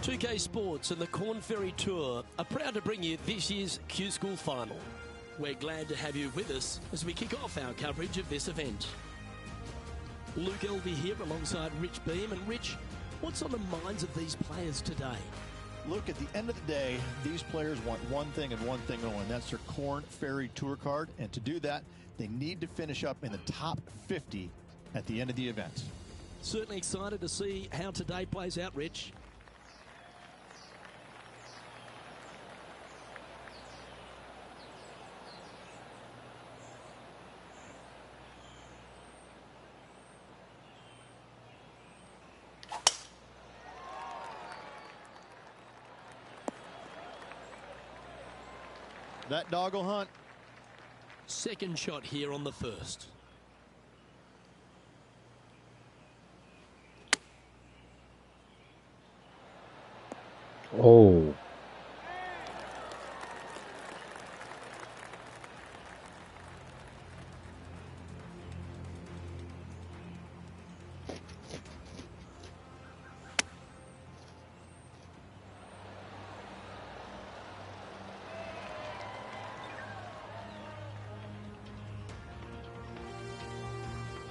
2K Sports and the Corn Ferry Tour are proud to bring you this year's Q School Final. We're glad to have you with us as we kick off our coverage of this event. Luke Elvey here alongside Rich Beam. And Rich, what's on the minds of these players today? Look, at the end of the day, these players want one thing and one thing only, and that's their Corn Ferry Tour card. And to do that, they need to finish up in the top 50 at the end of the event. Certainly excited to see how today plays out, Rich. That dog will hunt. Second shot here on the first. Oh.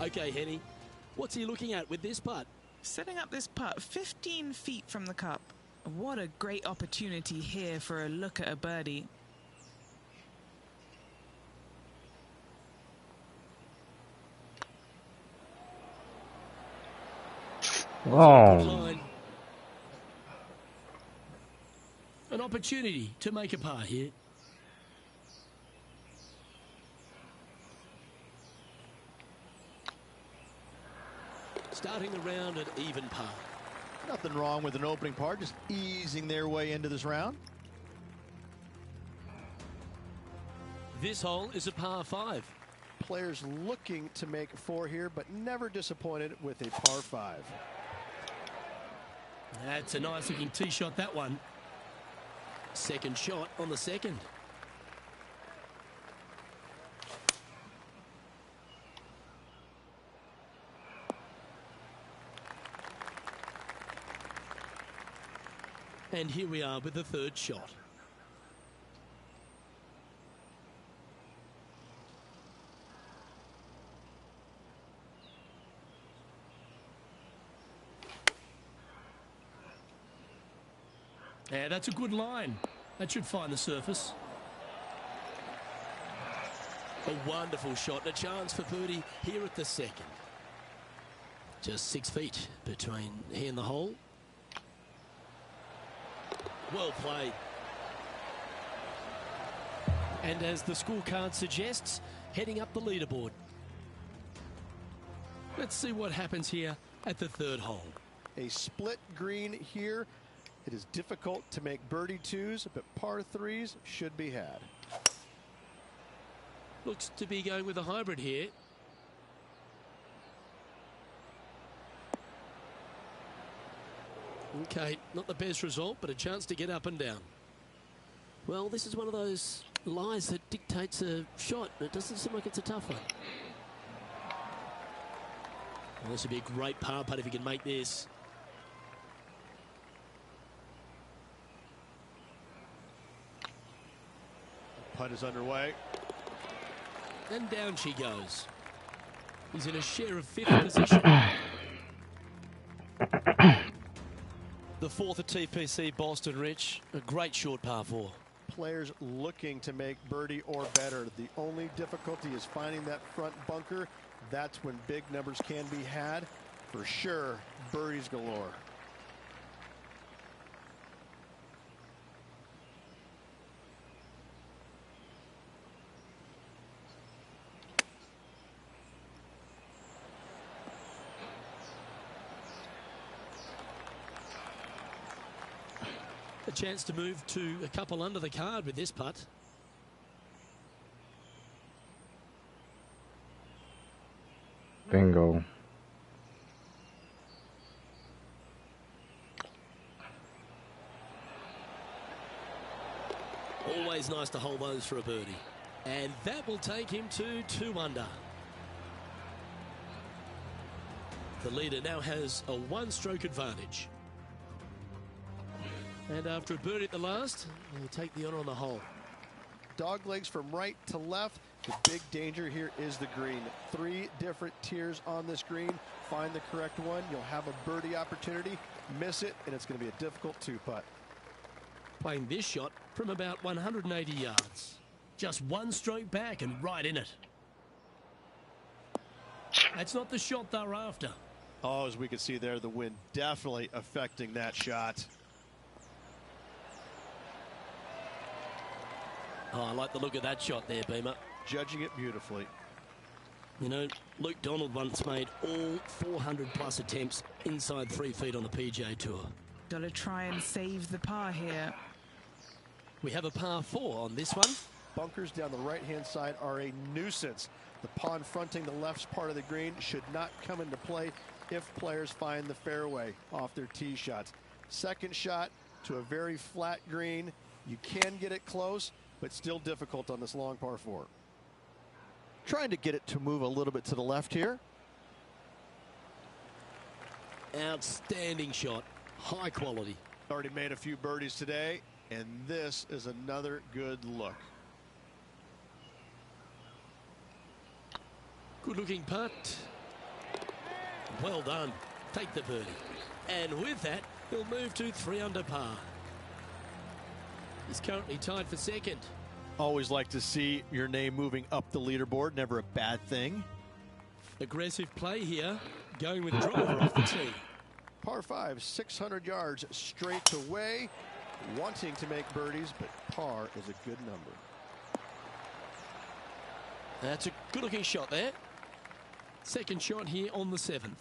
Okay, Henny, what's he looking at with this putt? Setting up this putt 15 feet from the cup. What a great opportunity here for a look at a birdie. Oh. An opportunity to make a par here. Starting the round at even par. Nothing wrong with an opening par, just easing their way into this round. This hole is a par 5. Players looking to make 4 here, but never disappointed with a par 5. That's a nice looking tee shot, that one. Second shot on the second. And here we are with the third shot. Yeah, that's a good line. That should find the surface. A wonderful shot and a chance for birdie here at the second. Just 6 feet between he and the hole. Well played. And as the scorecard suggests, heading up the leaderboard. Let's see what happens here at the third hole. A split green here. It is difficult to make birdie 2s, but par 3s should be had. Looks to be going with a hybrid here. Okay, not the best result, but a chance to get up and down. Well, this is one of those lies that dictates a shot. It doesn't seem like it's a tough one. Well, this would be a great par putt if he can make this. Putt is underway. And down she goes. He's in a share of 5th position. The 4th at TPC Boston, Rich. A great short par 4. Players looking to make birdie or better. The only difficulty is finding that front bunker. That's when big numbers can be had. For sure, birdies galore. A chance to move to a couple under the card with this putt. Bingo. Always nice to hold those for a birdie. And that will take him to 2 under. The leader now has a 1-stroke advantage. And after a birdie at the last, he'll take the honor on the hole. Dog legs from right to left. The big danger here is the green. 3 different tiers on this green. Find the correct one. You'll have a birdie opportunity. Miss it, and it's going to be a difficult 2-putt. Playing this shot from about 180 yards. Just one stroke back and right in it. That's not the shot they're after. Oh, as we can see there, the wind definitely affecting that shot. Oh, I like the look of that shot there, Beamer. Judging it beautifully. You know, Luke Donald once made all 400+ attempts inside 3 feet on the PGA Tour. Got to try and save the par here. We have a par 4 on this one. Bunkers down the right-hand side are a nuisance. The pond fronting the left part of the green should not come into play if players find the fairway off their tee shots. Second shot to a very flat green. You can get it close, but still difficult on this long par 4. Trying to get it to move a little bit to the left here. Outstanding shot. High quality. Already made a few birdies today, and this is another good look. Good looking putt. Well done. Take the birdie. And with that, he'll move to 3 under par. He's currently tied for second. Always like to see your name moving up the leaderboard. Never a bad thing. Aggressive play here. Going with driver off the tee. Par 5, 600 yards straight away. Wanting to make birdies, but par is a good number. That's a good looking shot there. Second shot here on the 7th.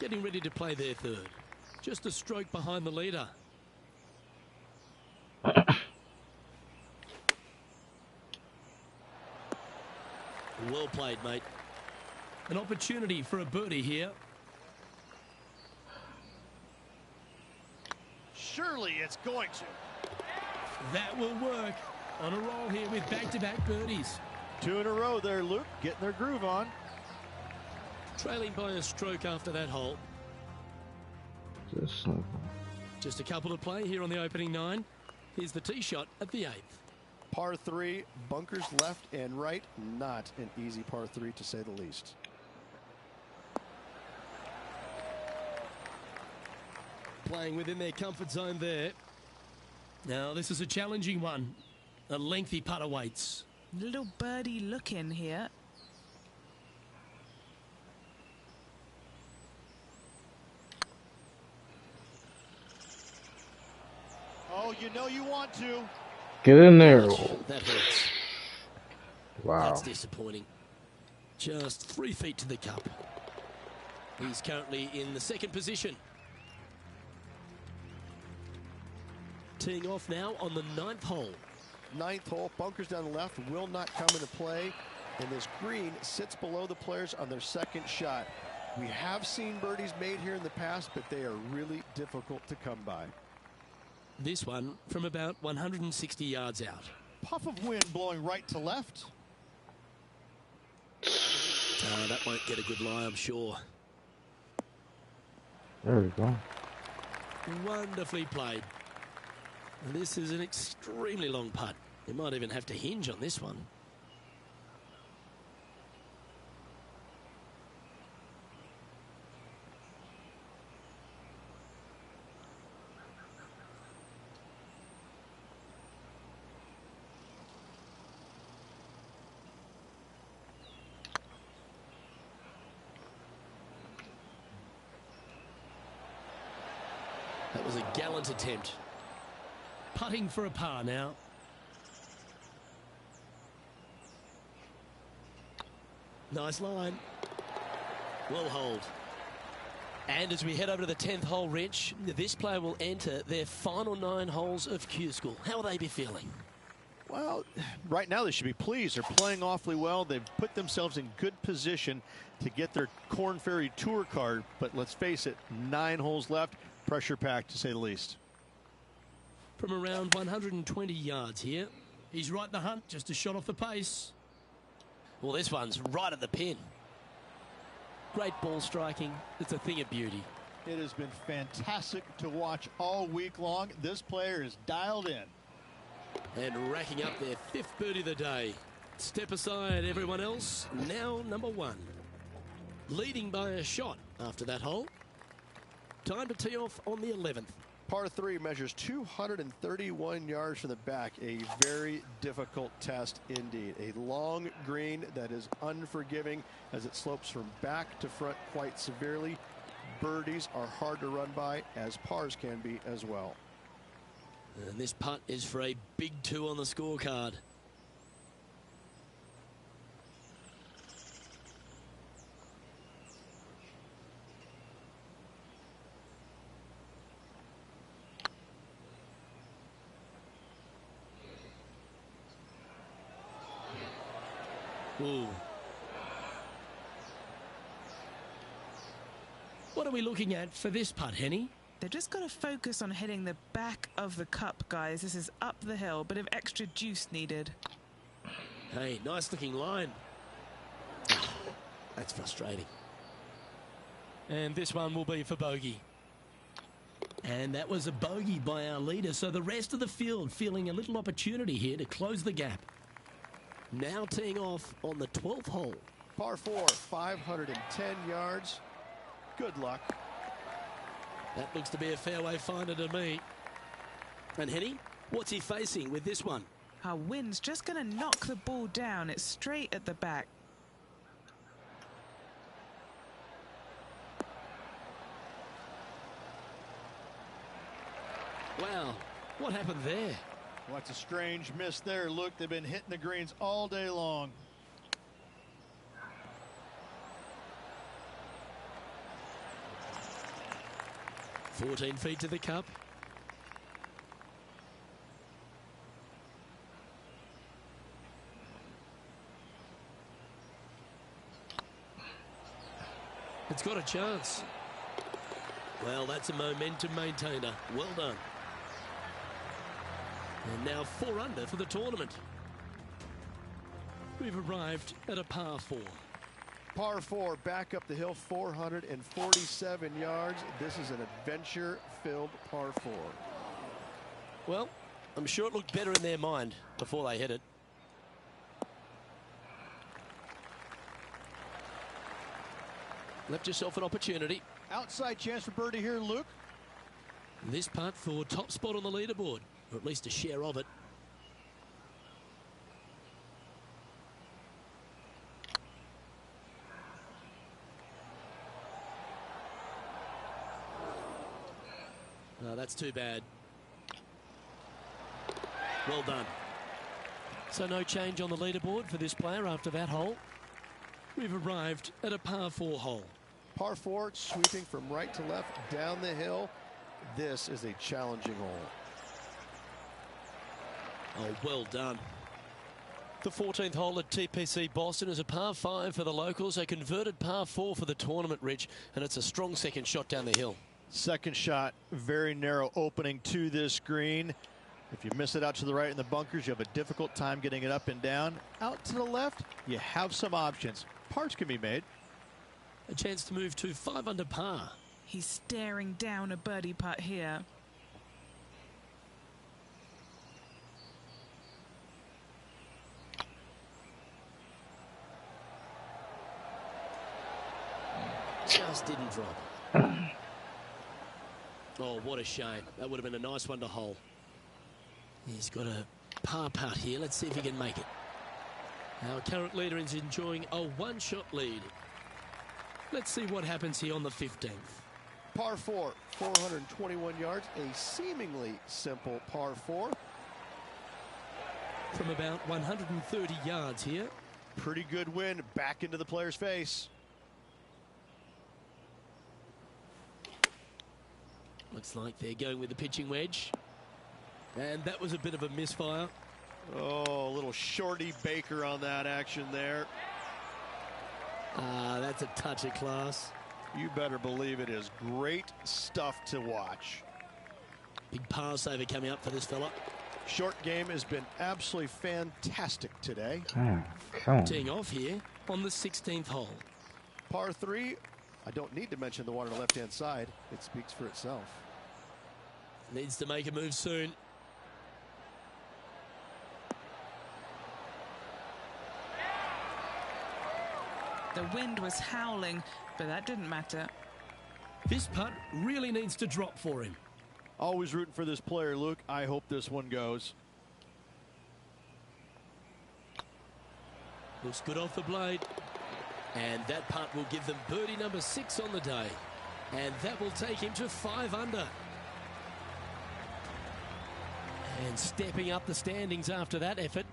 Getting ready to play their third. Just a stroke behind the leader. Well played, mate. An opportunity for a birdie here. Surely it's going to. That will work. On a roll here with back-to-back birdies. 2 in a row there, Luke. Getting their groove on. Trailing by a stroke after that hole. Just a couple to play here on the opening 9. Here's the tee shot at the 8th. Par 3, bunkers left and right. Not an easy par 3 to say the least. Playing within their comfort zone there. Now this is a challenging one. A lengthy putt awaits. Little birdie look in here. Oh, you know you want to. Get in there. That hurts. Wow. That's disappointing. Just 3 feet to the cup. He's currently in the second position. Teeing off now on the 9th hole. 9th hole, bunkers down the left will not come into play, and this green sits below the players on their second shot. We have seen birdies made here in the past, but they are really difficult to come by. This one from about 160 yards out. Puff of wind blowing right to left. That won't get a good lie, I'm sure. There we go. Wonderfully played. And this is an extremely long putt. You might even have to hinge on this one. That was a gallant attempt. Putting for a par now. Nice line. Well hold. And as we head over to the 10th hole, Rich, this player will enter their final 9 holes of Q School. How will they be feeling? Well, right now they should be pleased. They're playing awfully well. They've put themselves in good position to get their Korn Ferry Tour card. But let's face it, 9 holes left. Pressure packed, to say the least. From around 120 yards here. He's right in the hunt, just a shot off the pace. Well, this one's right at the pin. Great ball striking. It's a thing of beauty. It has been fantastic to watch all week long. This player is dialed in. And racking up their 5th birdie of the day. Step aside, everyone else. Now number 1. Leading by a shot after that hole. Time to tee off on the 11th. Par 3 measures 231 yards from the back. A very difficult test indeed. A long green that is unforgiving as it slopes from back to front quite severely. Birdies are hard to run by, as pars can be as well. And this putt is for a big 2 on the scorecard. Ooh. What are we looking at for this putt, Henny? They've just got to focus on hitting the back of the cup, guys. This is up the hill, bit of extra juice needed. Hey, nice looking line. That's frustrating. And this one will be for bogey. And that was a bogey by our leader, so the rest of the field feeling a little opportunity here to close the gap. Now teeing off on the 12th hole. Par 4, 510 yards. Good luck. That looks to be a fairway finder to me. And Henny, what's he facing with this one? Our wind's just going to knock the ball down. It's straight at the back. Wow, what happened there? Well, that's a strange miss there. Look, they've been hitting the greens all day long. "14 feet to the cup. It's got a chance. Well, that's a momentum maintainer. Well done. And now 4 under for the tournament. We've arrived at a par 4. Par 4, back up the hill, 447 yards. This is an adventure-filled par 4. Well, I'm sure it looked better in their mind before they hit it. Left yourself an opportunity. Outside chance for birdie here, Luke. This putt for top spot on the leaderboard, or at least a share of it. No, that's too bad. Well done. So no change on the leaderboard for this player after that hole. We've arrived at a par 4 hole. Par 4, sweeping from right to left down the hill. This is a challenging hole. Oh, well done. The 14th hole at TPC Boston is a par 5 for the locals, a converted par 4 for the tournament, Rich, and it's a strong second shot down the hill. Second shot, very narrow opening to this green. If you miss it out to the right in the bunkers, you have a difficult time getting it up and down. Out to the left, you have some options. Pars can be made. A chance to move to 5 under par. He's staring down a birdie putt here. Just didn't drop. Oh, what a shame. That would have been a nice one to hole. He's got a par putt here. Let's see if he can make it. Our current leader is enjoying a 1-shot lead. Let's see what happens here on the 15th. Par 4, 421 yards. A seemingly simple par 4. From about 130 yards here. Pretty good wind back into the player's face. Looks like they're going with the pitching wedge. And that was a bit of a misfire. Oh, a little shorty Baker on that action there. Ah, that's a touch of class. You better believe it is great stuff to watch. Big par saver coming up for this fella. Short game has been absolutely fantastic today. Ah, come on. Teeing off here on the 16th hole. Par 3, I don't need to mention the one on the left-hand side. It speaks for itself. Needs to make a move soon. The wind was howling, but that didn't matter. This putt really needs to drop for him. Always rooting for this player, Luke. I hope this one goes. Looks good off the blade. And that putt will give them birdie number 6 on the day. And that will take him to 5 under. And stepping up the standings after that effort.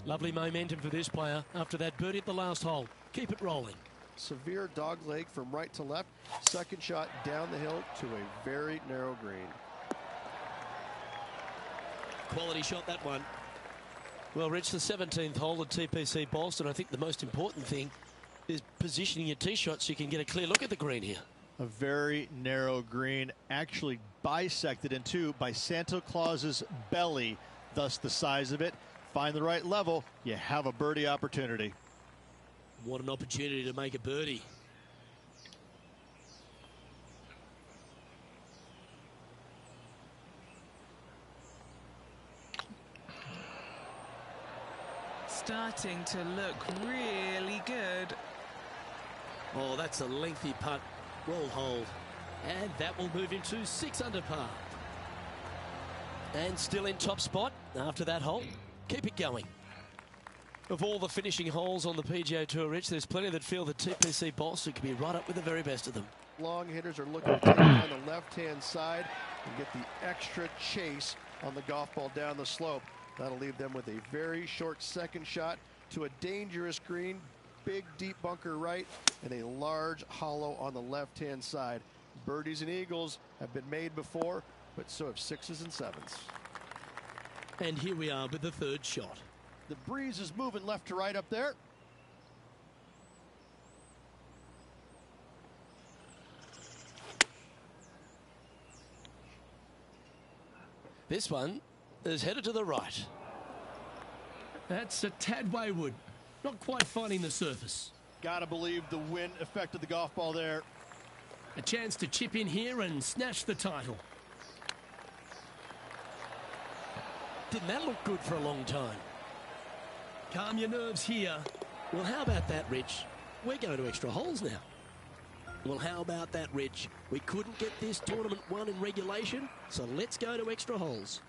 Lovely momentum for this player after that birdie at the last hole. Keep it rolling. Severe dog leg from right to left. Second shot down the hill to a very narrow green. Quality shot, that one. Well, Rich, the 17th hole at TPC Boston. I think the most important thing is positioning your tee shot so you can get a clear look at the green here. A very narrow green, actually bisected in two by Santa Claus's belly, thus the size of it. Find the right level, you have a birdie opportunity. What an opportunity to make a birdie. Starting to look really good. Oh, that's a lengthy putt. Well hold. And that will move him to 6 under par. And still in top spot after that hole. Keep it going. Of all the finishing holes on the PGA Tour, Rich, there's plenty that feel that TPC Boston could be right up with the very best of them. Long hitters are looking to take it on the left-hand side and get the extra chase on the golf ball down the slope. That'll leave them with a very short second shot to a dangerous green, big deep bunker right, and a large hollow on the left-hand side. Birdies and eagles have been made before, but so have 6s and 7s. And here we are with the 3rd shot. The breeze is moving left to right up there. This one is headed to the right. That's a tad wayward. Not quite finding the surface. Gotta believe the wind affected the golf ball there. A chance to chip in here and snatch the title. Didn't that look good for a long time? Calm your nerves here. Well, how about that, Rich? We're going to extra holes now. Well, how about that, Rich? We couldn't get this tournament won in regulation, so let's go to extra holes.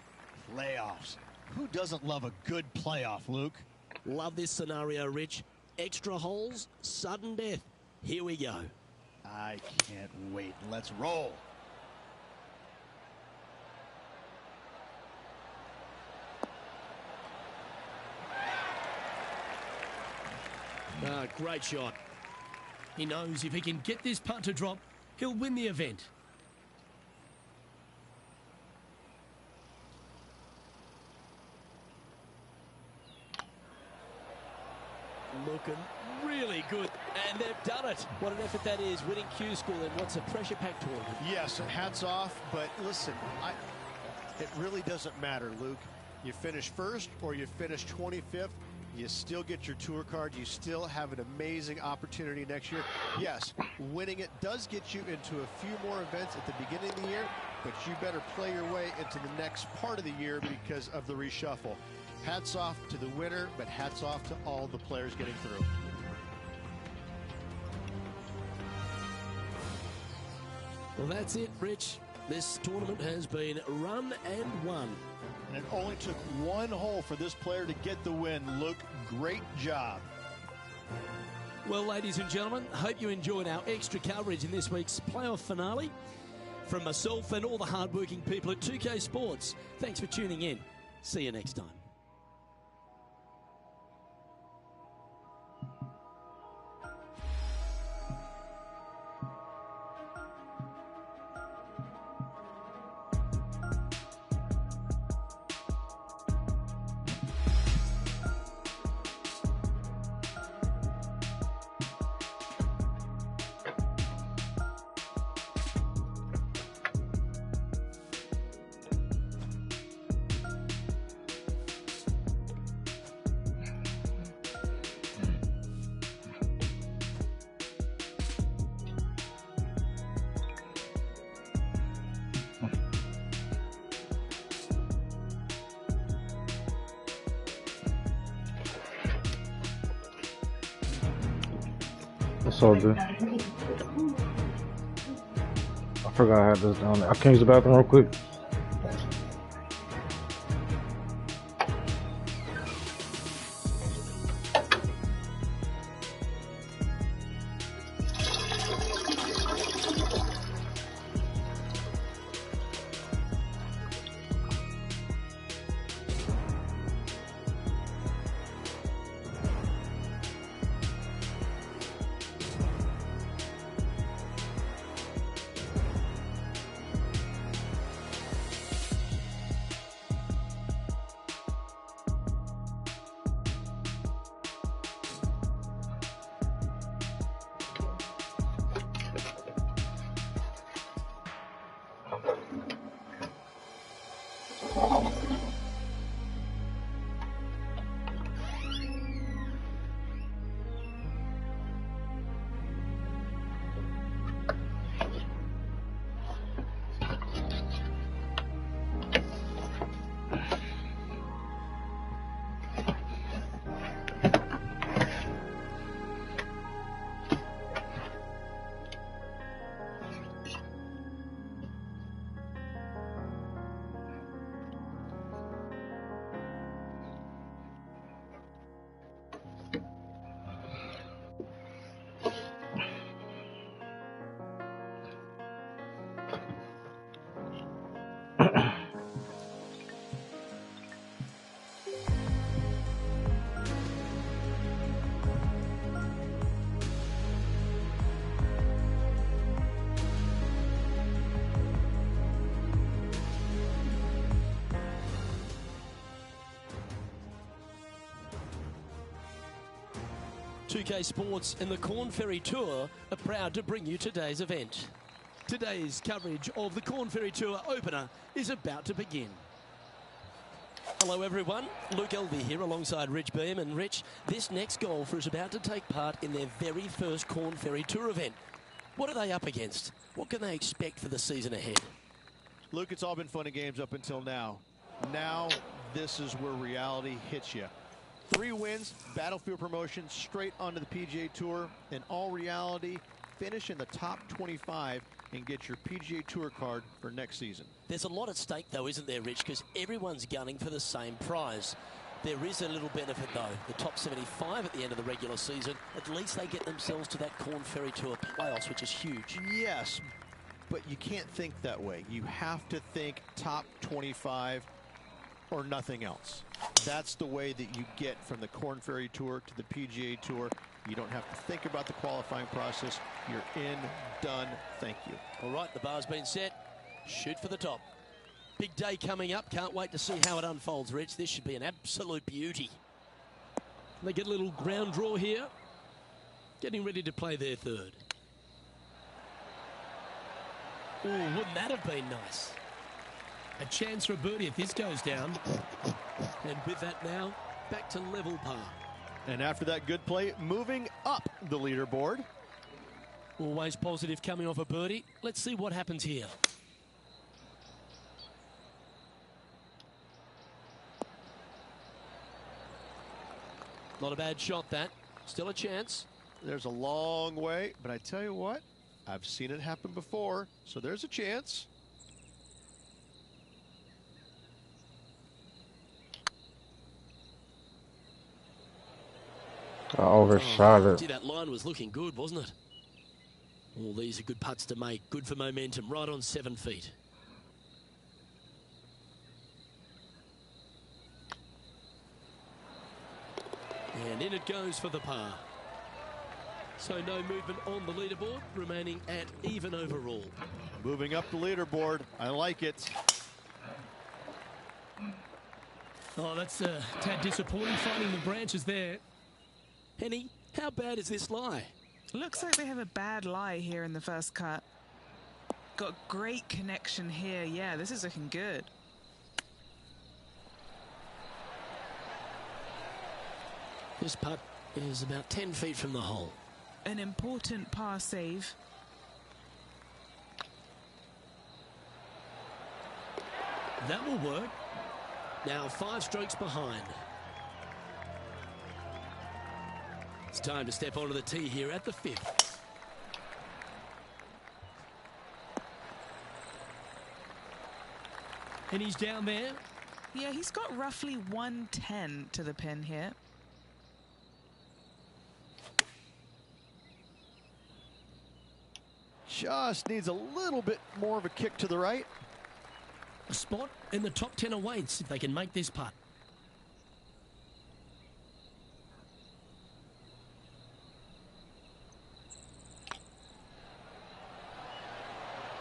Playoffs. Who doesn't love a good playoff, Luke? Love this scenario, Rich. Extra holes, sudden death. Here we go. I can't wait. Let's roll. Ah, great shot. He knows if he can get this putt to drop, he'll win the event. Looking really good, and they've done it. What an effort that is, winning Q School in what's a pressure-packed tournament. Yes, hats off, but listen, it really doesn't matter, Luke. You finish first or you finish 25th, you still get your tour card. You still have an amazing opportunity next year. Yes, winning it does get you into a few more events at the beginning of the year, but you better play your way into the next part of the year because of the reshuffle. Hats off to the winner, but hats off to all the players getting through. Well, that's it, Rich. This tournament has been run and won. And it only took one hole for this player to get the win. Luke, great job. Well, ladies and gentlemen, hope you enjoyed our extra coverage in this week's playoff finale. From myself and all the hardworking people at 2K Sports, thanks for tuning in. See you next time. That's all good. I forgot I had this down there. I can use the bathroom real quick. .2K Sports and the Corn Ferry Tour are proud to bring you today's event. Today's coverage of the Corn Ferry Tour opener is about to begin. Hello everyone, Luke Elvey here alongside Rich Beam. And Rich, this next golfer is about to take part in their very first Corn Ferry Tour event. What are they up against? What can they expect for the season ahead? Luke, it's all been fun and games up until now. Now, this is where reality hits you. 3 wins, Battlefield promotion, straight onto the PGA Tour. In all reality, finish in the top 25 and get your PGA Tour card for next season. There's a lot at stake, though, isn't there, Rich? Because everyone's gunning for the same prize. There is a little benefit, though. The top 75 at the end of the regular season, at least they get themselves to that Corn Ferry Tour playoffs, which is huge. Yes, but you can't think that way. You have to think top 25 or nothing else. That's the way that you get from the Corn Ferry Tour to the PGA Tour. You don't have to think about the qualifying process. You're in, done, thank you. All right, the bar's been set. Shoot for the top. Big day coming up. Can't wait to see how it unfolds, Rich. This should be an absolute beauty. They get a little ground draw here. Getting ready to play their third. Oh, wouldn't that have been nice? A chance for a birdie if this goes down. And with that now, back to level par. And after that good play, moving up the leaderboard. Always positive coming off a birdie. Let's see what happens here. Not a bad shot, that. Still a chance. There's a long way, but I tell you what, I've seen it happen before, so there's a chance. I overshot it. Gee, that line was looking good, wasn't it? All these are good putts to make. Good for momentum. Right on 7 feet. And in it goes for the par. So no movement on the leaderboard, remaining at even overall. Moving up the leaderboard. I like it. Oh, that's a tad disappointing, finding the branches there. Henny, how bad is this lie? Looks like they have a bad lie here in the first cut. Got great connection here. Yeah, this is looking good. This putt is about 10 feet from the hole. An important par save. That will work. Now 5 strokes behind. It's time to step onto the tee here at the 5th. And he's down there. Yeah, he's got roughly 110 to the pin here. Just needs a little bit more of a kick to the right. A spot in the top 10 awaits if they can make this putt.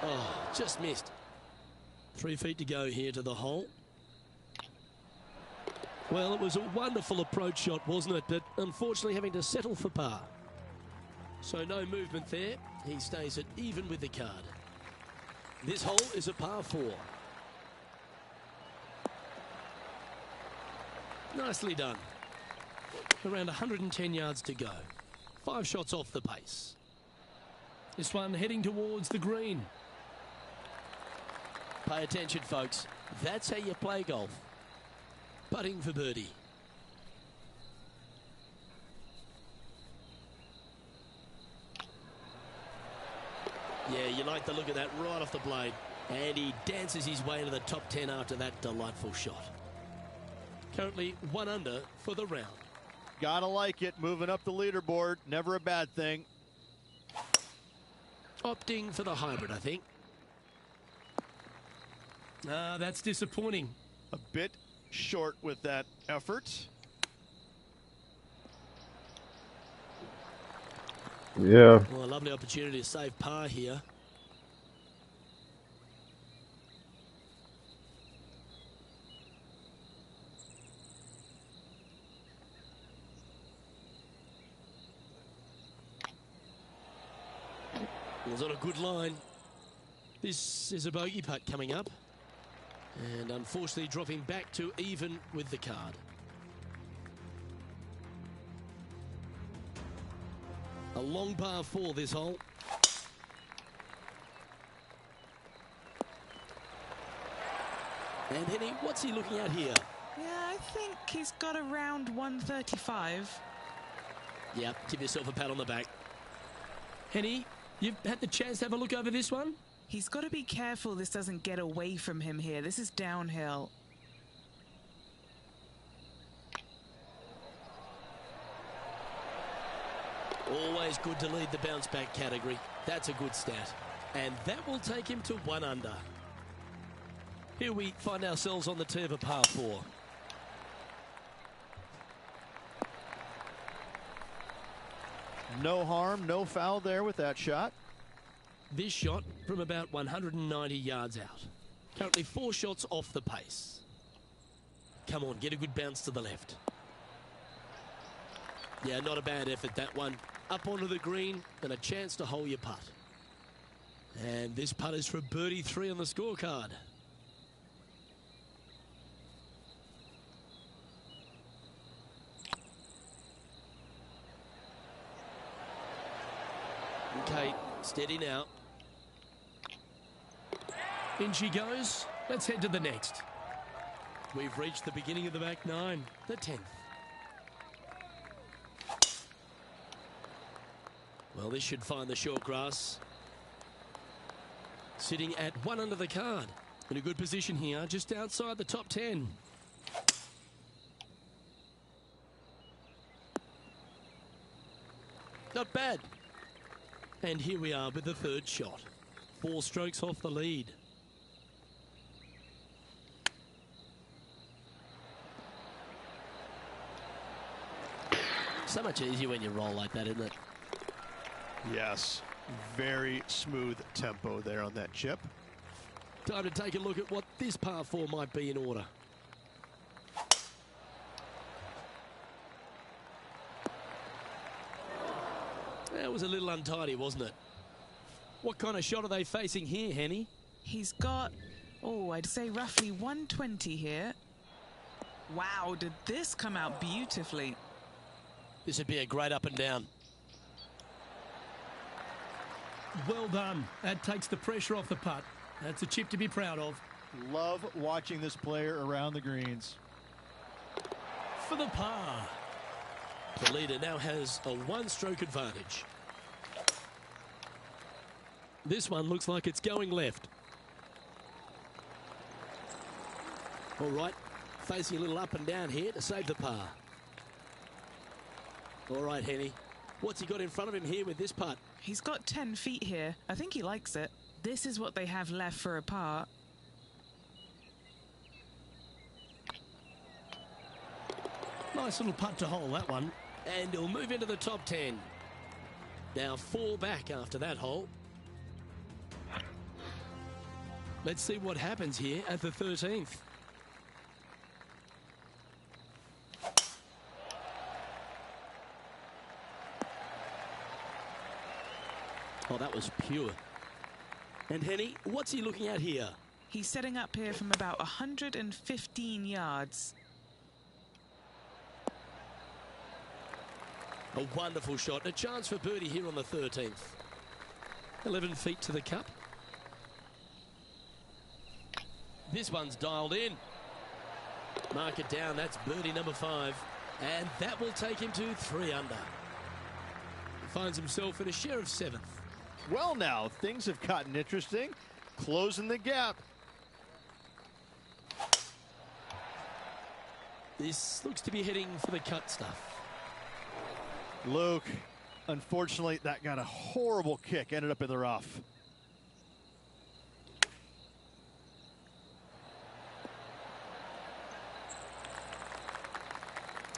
Oh, just missed. 3 feet to go here to the hole. Well, it was a wonderful approach shot, wasn't it? But unfortunately having to settle for par. So no movement there. He stays at even with the card. This hole is a par 4. Nicely done. Around 110 yards to go. 5 shots off the pace. This one heading towards the green. Pay attention, folks. That's how you play golf. Putting for birdie. Yeah, you like the look of that right off the blade. And he dances his way into the top 10 after that delightful shot. Currently 1 under for the round. Gotta like it. Moving up the leaderboard. Never a bad thing. Opting for the hybrid, I think. That's disappointing. A bit short with that effort. Yeah. Well, a lovely opportunity to save par here. Was on a good line. This is a bogey putt coming up. And unfortunately dropping back to even with the card. A long par 4 this hole. And Henny, what's he looking at here? Yeah, I think he's got around 135. Yep, give yourself a pat on the back. Henny, you've had the chance to have a look over this one? He's got to be careful this doesn't get away from him here. This is downhill. Always good to lead the bounce back category. That's a good stat. And that will take him to 1 under. Here we find ourselves on the tee of a par 4. No harm, no foul there with that shot. This shot from about 190 yards out. Currently 4 shots off the pace. Come on, get a good bounce to the left. Yeah, not a bad effort, that one. Up onto the green and a chance to hole your putt. And this putt is for birdie 3 on the scorecard. Okay, steady now. In she goes. Let's head to the next. We've reached the beginning of the back 9, the 10th. Well, this should find the short grass. Sitting at 1 under the card. In a good position here, just outside the top 10. Not bad. And here we are with the 3rd shot. 4 strokes off the lead. So much easier when you roll like that, isn't it? Yes, very smooth tempo there on that chip. Time to take a look at what this par 4 might be in order. That was a little untidy, wasn't it? What kind of shot are they facing here, Henny? He's got, oh, I'd say roughly 120 here. Wow, did this come out beautifully? This would be a great up and down. Well done. That takes the pressure off the putt. That's a chip to be proud of. Love watching this player around the greens. For the par. The leader now has a one-stroke advantage. This one looks like it's going left. All right, facing a little up and down here to save the par. All right, Henny. What's he got in front of him here with this putt? He's got 10 feet here. I think he likes it. This is what they have left for a par. Nice little putt to hole, that one. And he'll move into the top 10. Now 4 back after that hole. Let's see what happens here at the 13th. Oh, that was pure. And Henny, what's he looking at here? He's setting up here from about 115 yards. A wonderful shot. A chance for birdie here on the 13th. 11 feet to the cup. This one's dialed in. Mark it down. That's birdie number 5. And that will take him to 3 under. He finds himself in a share of 7th. Well, now things have gotten interesting. Closing the gap. This looks to be heading for the cut stuff. Luke, unfortunately, that got a horrible kick. Ended up in the rough.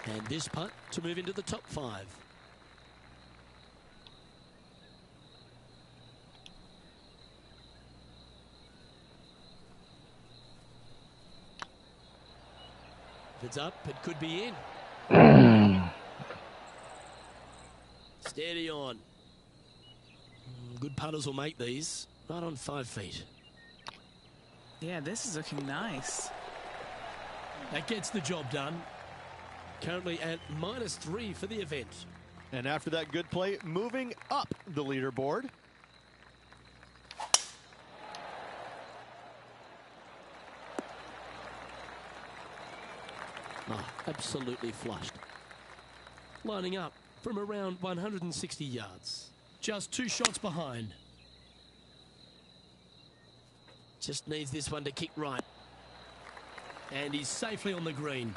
And this putt to move into the top 5. If it's up, it could be in. Steady on. Good putters will make these. Right on 5 feet. Yeah, this is looking nice. That gets the job done. Currently at -3 for the event. And after that good play, moving up the leaderboard. Oh, absolutely flushed. Lining up from around 160 yards. Just 2 shots behind. Just needs this one to kick right. And he's safely on the green.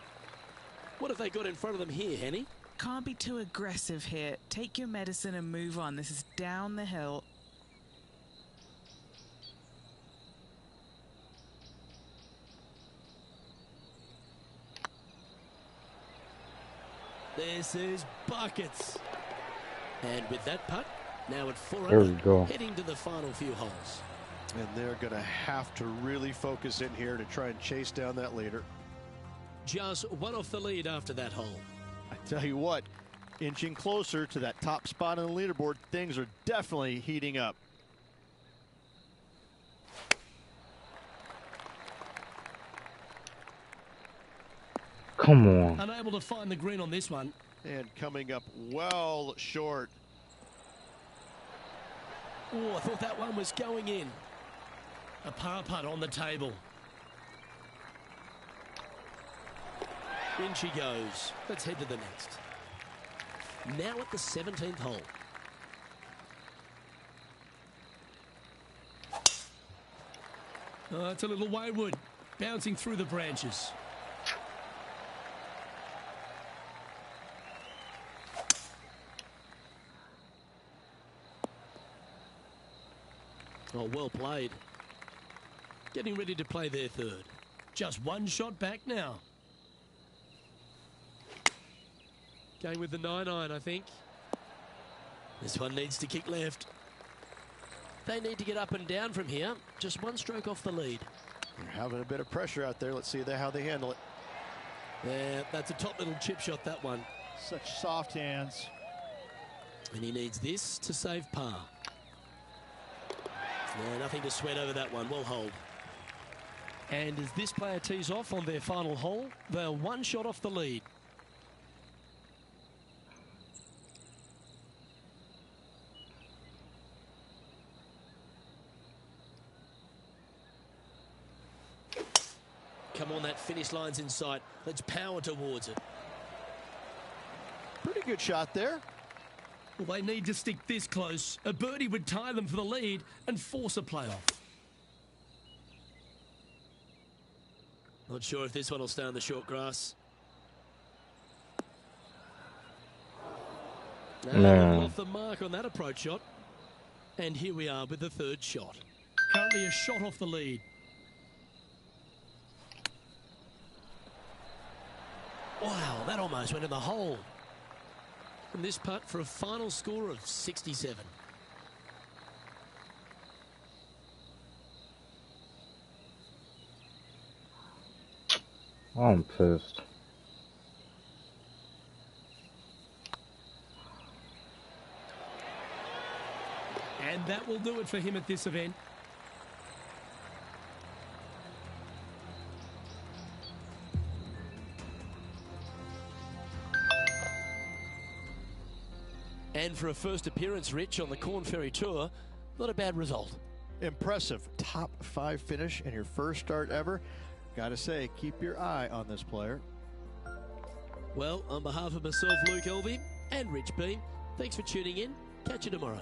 What have they got in front of them here, Henny? Can't be too aggressive here. Take your medicine and move on. This is down the hill. This is buckets. And with that putt, now at 4 There we under, go. heading to the final few holes. And they're going to have to really focus in here to try and chase down that leader. Just 1 off the lead after that hole. I tell you what, inching closer to that top spot on the leaderboard, things are definitely heating up. Come on. Unable to find the green on this one. And coming up well short. Oh, I thought that one was going in. A par putt on the table. In she goes. Let's head to the next. Now at the 17th hole. Oh, it's a little wayward. Bouncing through the branches. Oh, well played. Getting ready to play their 3rd. Just 1 shot back now. Going with the 9-iron, I think. This one needs to kick left. They need to get up and down from here. Just 1 stroke off the lead. They're having a bit of pressure out there. Let's see how they handle it. Yeah, that's a top little chip shot, that one. Such soft hands. And he needs this to save par. Yeah, nothing to sweat over that one. Well hold. And as this player tees off on their final hole, they're 1 shot off the lead. Come on, that finish line's in sight. Let's power towards it. Pretty good shot there. Well, they need to stick this close. A birdie would tie them for the lead and force a playoff. Not sure if this one will stay on the short grass. No. Off the mark on that approach shot. And here we are with the third shot. Currently a shot off the lead. Wow, that almost went in the hole. And this putt for a final score of 67. I'm pissed. And that will do it for him at this event. And for a first appearance, Rich, on the Corn Ferry Tour, not a bad result. Impressive. Top 5 finish in your first start ever. Gotta say, keep your eye on this player. Well, on behalf of myself, Luke Elvey, and Rich Beam, thanks for tuning in. Catch you tomorrow.